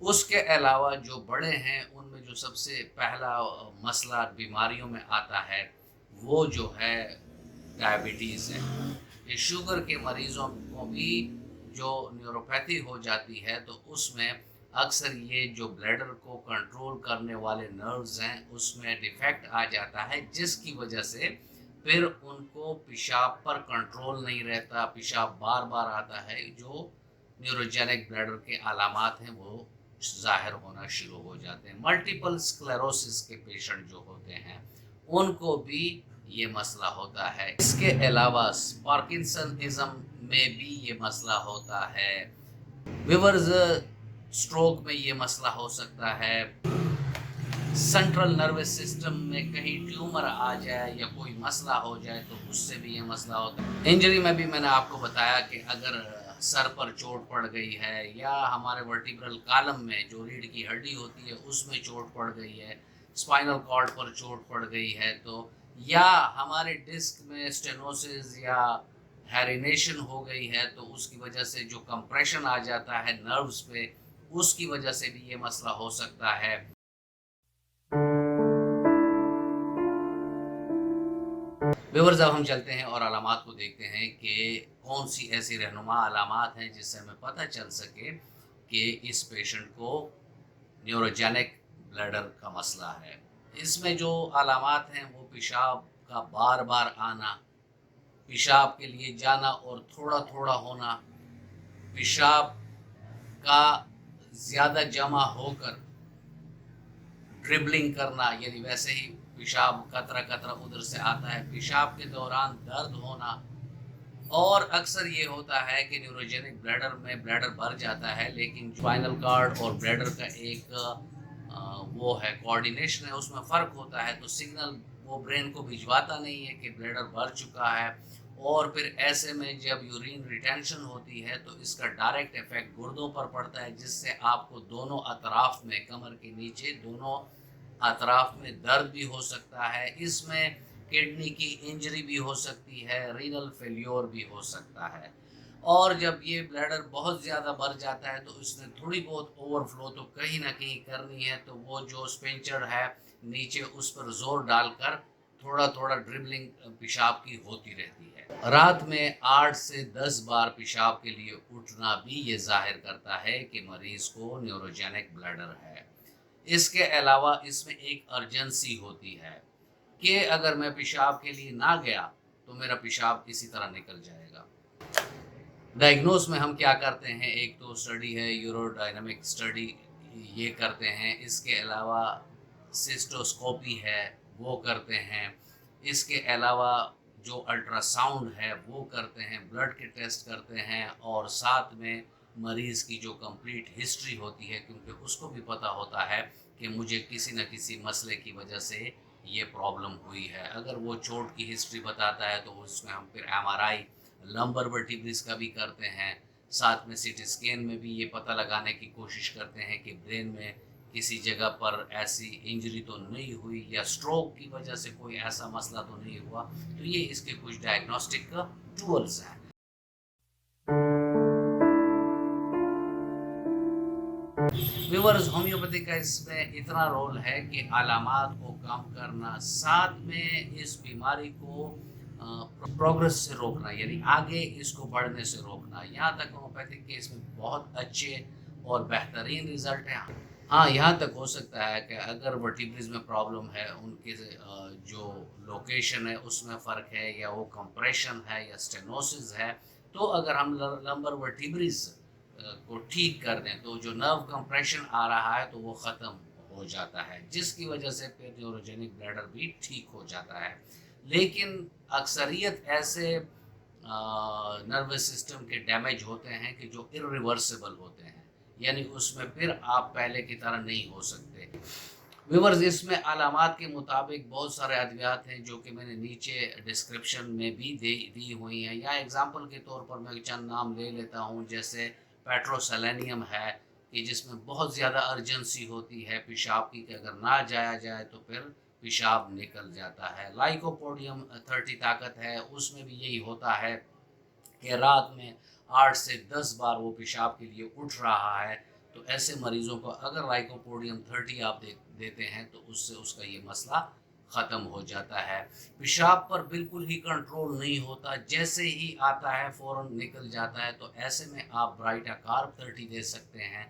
اس کے علاوہ جو بڑے ہیں ان میں جو سب سے پہلا مسئلہ بیماریوں میں آتا ہے وہ جو ہے ڈائبٹیز ہے۔ یہ شوگر کے مریضوں کو بھی جو نیوروپیتھی ہو جاتی ہے تو اس میں اکثر یہ جو بلیڈر کو کنٹرول کرنے والے نروز ہیں اس میں ڈیفیکٹ آ جاتا ہے، جس کی وجہ سے پھر ان کو پیشاب پر کنٹرول نہیں رہتا، پیشاب بار بار آتا ہے، جو نیوروجینک بلیڈر کے علامات ہیں وہ ظاہر ہونا شروع ہو جاتے ہیں۔ ملٹیپل اسکلیروسس کے پیشنٹ جو ہوتے ہیں ان کو بھی یہ مسئلہ ہوتا ہے۔ اس کے علاوہ پارکنسنزم میں بھی یہ مسئلہ ہوتا ہے۔ ویورز اسٹروک میں یہ مسئلہ ہو سکتا ہے۔ سینٹرل نروس سسٹم میں کہیں ٹیومر آ جائے یا کوئی مسئلہ ہو جائے تو اس سے بھی یہ مسئلہ ہوتا ہے۔ انجری میں بھی میں نے آپ کو بتایا کہ اگر سر پر چوٹ پڑ گئی ہے یا ہمارے ورٹیبرل کالم میں جو ریڑھ کی ہڈی ہوتی ہے اس میں چوٹ پڑ گئی ہے، اسپائنل کارڈ پر چوٹ پڑ گئی ہے، تو یا ہمارے ڈسک میں اسٹینوسس یا ہیرینیشن ہو گئی ہے تو اس کی وجہ سے جو کمپریشن آ جاتا ہے نروز پہ، اس کی وجہ سے بھی یہ مسئلہ ہو سکتا ہے۔ ویورز اب ہم چلتے ہیں اور علامات کو دیکھتے ہیں کہ کون سی ایسی رہنما علامات ہیں جس سے ہمیں پتہ چل سکے کہ اس پیشنٹ کو نیوروجینک بلیڈر کا مسئلہ ہے۔ اس میں جو علامات ہیں وہ پیشاب کا بار بار آنا، پیشاب کے لیے جانا اور تھوڑا تھوڑا ہونا، پیشاب کا زیادہ جمع ہو کر ڈربلنگ کرنا، یعنی ویسے ہی پیشاب قطرہ قطرہ ادھر سے آتا ہے، پیشاب کے دوران درد ہونا، اور اکثر یہ ہوتا ہے کہ نیوروجینک بلیڈر میں بلیڈر بھر جاتا ہے لیکن اسپائنل کارڈ اور بلیڈر کا ایک وہ ہے کوارڈینیشن ہے، اس میں فرق ہوتا ہے، تو سگنل وہ برین کو بھجواتا نہیں ہے کہ بلیڈر بھر چکا ہے، اور پھر ایسے میں جب یورین ریٹینشن ہوتی ہے تو اس کا ڈائریکٹ ایفیکٹ گردوں پر پڑتا ہے، جس سے آپ کو دونوں اطراف میں، کمر کے نیچے دونوں اطراف میں درد بھی ہو سکتا ہے۔ اس میں کڈنی کی انجری بھی ہو سکتی ہے، رینل فیلیور بھی ہو سکتا ہے، اور جب یہ بلیڈر بہت زیادہ بھر جاتا ہے تو اس نے تھوڑی بہت اوور فلو تو کہیں نہ کہیں کرنی ہے، تو وہ جو اسپینچر ہے نیچے اس پر زور ڈال کر تھوڑا تھوڑا ڈربلنگ پیشاب کی ہوتی رہتی ہے۔ رات میں 8 سے 10 بار پیشاب کے لیے اٹھنا بھی یہ ظاہر کرتا ہے کہ مریض کو نیوروجینک بلیڈر ہے۔ اس کے علاوہ اس میں ایک ارجنسی ہوتی ہے کہ اگر میں پیشاب کے لیے نہ گیا تو میرا پیشاب کسی طرح نکل جائے گا۔ ڈائگنوز میں ہم کیا کرتے ہیں، ایک تو اسٹڈی ہے یورو ڈائنامک اسٹڈی، یہ کرتے ہیں، اس کے علاوہ سسٹوسکوپی ہے وہ کرتے ہیں، اس کے علاوہ جو الٹرا ساؤنڈ ہے وہ کرتے ہیں، بلڈ کے ٹیسٹ کرتے ہیں، اور ساتھ میں مریض کی جو کمپلیٹ ہسٹری ہوتی ہے، کیونکہ اس کو بھی پتہ ہوتا ہے کہ مجھے کسی نہ کسی مسئلے کی وجہ سے یہ پرابلم ہوئی ہے۔ اگر وہ چوٹ کی ہسٹری بتاتا ہے تو اس میں ہم پھر ایم آر آئی لمبر ورٹیبرس کا بھی کرتے ہیں، ساتھ میں سی ٹی اسکین میں بھی یہ پتہ لگانے کی کوشش کرتے ہیں کہ برین میں کسی جگہ پر ایسی انجری تو نہیں ہوئی یا اسٹروک کی وجہ سے کوئی ایسا مسئلہ تو نہیں ہوا، تو یہ اس کے کچھ ڈائگنوسٹک ٹولز ہیں۔ ویورز ہومیوپیتھی کا اس میں اتنا رول ہے کہ علامات کو کم کرنا، ساتھ میں اس بیماری کو پروگرس سے روکنا، یعنی آگے اس کو بڑھنے سے روکنا۔ یہاں تک ہومیوپیتھک کے اس میں بہت اچھے اور بہترین رزلٹ ہیں۔ ہاں، یہاں تک ہو سکتا ہے کہ اگر ورٹیبرز میں پرابلم ہے، ان کے جو لوکیشن ہے اس میں فرق ہے، یا وہ کمپریشن ہے یا اسٹینوسس ہے، تو اگر ہم لمبر ورٹیبرز کو ٹھیک کر دیں تو جو نرو کمپریشن آ رہا ہے تو وہ ختم ہو جاتا ہے، جس کی وجہ سے پھر نیوروجینک بلیڈر بھی ٹھیک ہو جاتا ہے۔ لیکن اکثریت ایسے نروس سسٹم کے ڈیمیج ہوتے ہیں کہ جو irreversible ہوتے ہیں، یعنی اس میں پھر آپ پہلے کی طرح نہیں ہو سکتے۔ ویورز اس میں علامات کے مطابق بہت سارے ادویات ہیں جو کہ میں نے نیچے ڈسکرپشن میں بھی دی ہوئی ہیں، یا ایگزامپل کے طور پر میں چند نام لے لیتا ہوں، جیسے پیٹروسیلینیم ہے کہ جس میں بہت زیادہ ارجنسی ہوتی ہے پیشاب کی، کہ اگر نہ جایا جائے تو پھر پیشاب نکل جاتا ہے۔ لائکوپوڈیم 30 طاقت ہے، اس میں بھی یہی ہوتا ہے کہ رات میں 8 سے 10 بار وہ پیشاب کے لیے اٹھ رہا ہے، تو ایسے مریضوں کو اگر لائکوپوڈیم 30 آپ دیتے ہیں تو اس سے اس کا یہ مسئلہ ختم ہو جاتا ہے۔ پیشاب پر بالکل ہی کنٹرول نہیں ہوتا، جیسے ہی آتا ہے فوراً نکل جاتا ہے، تو ایسے میں آپ برائٹا کارب 30 دے سکتے ہیں۔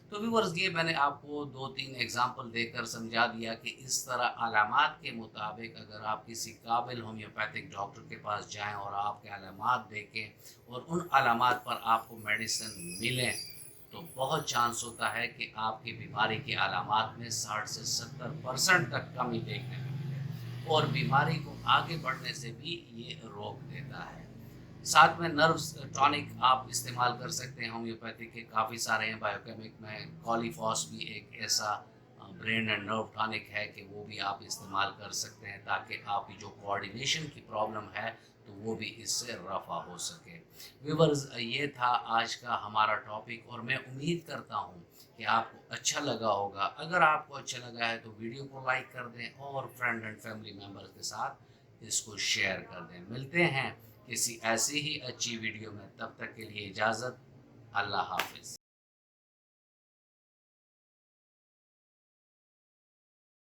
تو ویورز یہ میں نے آپ کو 2-3 ایگزامپل دے کر سمجھا دیا کہ اس طرح علامات کے مطابق اگر آپ کسی قابل ہومیوپیتھک ڈاکٹر کے پاس جائیں اور آپ کے علامات دیکھیں اور ان علامات پر آپ کو میڈیسن ملیں تو بہت چانس ہوتا ہے کہ آپ کی بیماری کی علامات میں 60 سے 70% تک کمی دیکھنے میں ملے اور بیماری کو آگے بڑھنے سے بھی یہ روک دیتا ہے۔ ساتھ میں نروز ٹانک آپ استعمال کر سکتے ہیں، ہومیوپیتھی کے کافی سارے ہیں، بایوکیمک میں کولیفاس بھی ایک ایسا برین اینڈ نرو ٹانک ہے کہ وہ بھی آپ استعمال کر سکتے ہیں تاکہ آپ کی جو کوارڈینیشن کی پرابلم ہے تو وہ بھی اس سے رفع ہو سکے۔ ویورز یہ تھا آج کا ہمارا ٹاپک اور میں امید کرتا ہوں کہ آپ کو اچھا لگا ہوگا۔ اگر آپ کو اچھا لگا ہے تو ویڈیو کو لائک کر دیں اور فرینڈ اینڈ فیملی ممبرز کے ساتھ اس کو شیئر کر دیں۔ ملتے ہیں کسی ایسی ہی اچھی ویڈیو میں، تب تک کے لیے اجازت، اللہ حافظ۔